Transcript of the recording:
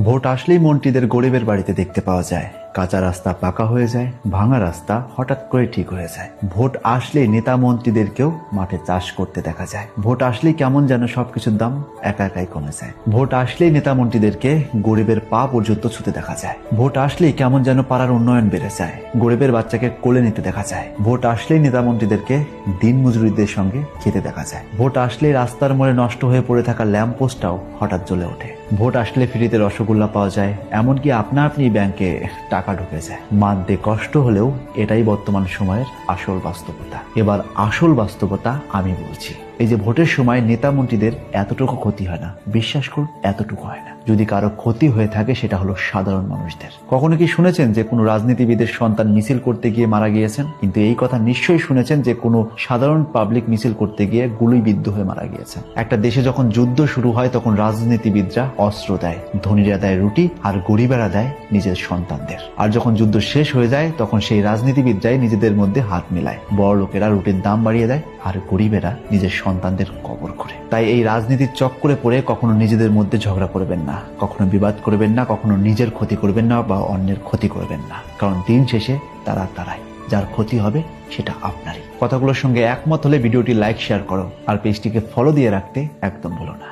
Vote আসলেই মন্ত্রীদের গরিবের বাড়িতে দেখতে পাওয়া যায়। কাঁচা রাস্তা পাকা হয়ে যায়, ভাঙা রাস্তা হঠাৎ করে ঠিক হয়ে যায়। ভোট আসলেই নেতা মন্ত্রীদেরকেও মাঠে চাষ করতে দেখা যায়। ভোট আসলেই কেমন যেন সবকিছুর দাম একা একাই কমে যায়। ভোট আসলেই নেতা মন্ত্রীদেরকে গরিবের পা পর্যন্ত ছুতে দেখা যায়। ভোট আসলেই কেমন যেন পাড়ার উন্নয়ন বেড়ে যায়, গরিবের বাচ্চাকে কোলে নিতে দেখা যায়। ভোট আসলেই নেতা মন্ত্রীদেরকে দিন মজুরিদের সঙ্গে খেতে দেখা যায়। ভোট আসলেই রাস্তার মোড়ে নষ্ট হয়ে পড়ে থাকা ল্যাম্প পোস্টটাও হঠাৎ জ্বলে ওঠে। ভোট আসলে ফ্রিতে রসগোল্লা পাওয়া যায়, এমনকি আপনা আপনি ব্যাংকে টাকা ঢুকে যায়। মানতে কষ্ট হলেও এটাই বর্তমান সময়ের আসল বাস্তবতা। এবার আসল বাস্তবতা আমি বলছি। এই যে ভোটের সময় নেতা মন্ত্রীদের এতটুকু ক্ষতি হয় না, বিশ্বাস করুন এতটুকু হয় না। যদি কারো ক্ষতি হয়ে থাকে সেটা হলো সাধারণ মানুষদের। কখনো কি শুনেছেন যে কোনো রাজনীতিবিদের সন্তান মিছিল করতে গিয়ে মারা গিয়েছেন? কিন্তু এই কথা নিশ্চয়ই শুনেছেন যে কোনো সাধারণ পাবলিক মিছিল করতে গিয়ে গুলিবিদ্ধ হয়ে মারা গিয়েছেন। একটা দেশে যখন যুদ্ধ শুরু হয় তখন রাজনীতিবিদরা অস্ত্র দেয়, ধনীরা দেয় রুটি, আর গরিবেরা দেয় নিজের সন্তানদের। আর যখন যুদ্ধ শেষ হয়ে যায় তখন সেই রাজনীতিবিদরাই নিজেদের মধ্যে হাত মিলায়। বড় লোকেরা রুটির দাম বাড়িয়ে দেয় আর গরিবেরা নিজের সন্তানদের কবর করে। তাই এই রাজনীতির চক্করে পড়ে কখনো নিজেদের মধ্যে ঝগড়া করবেন না, কখনো বিবাদ করবেন না, কখনো নিজের ক্ষতি করবেন না বা অন্যের ক্ষতি করবেন না। কারণ দিন শেষে তারাই যার ক্ষতি হবে সেটা আপনারই। কথাগুলোর সঙ্গে একমত হলে ভিডিওটি লাইক শেয়ার করো আর পেজটিকে ফলো দিয়ে রাখতে একদম ভুলো না।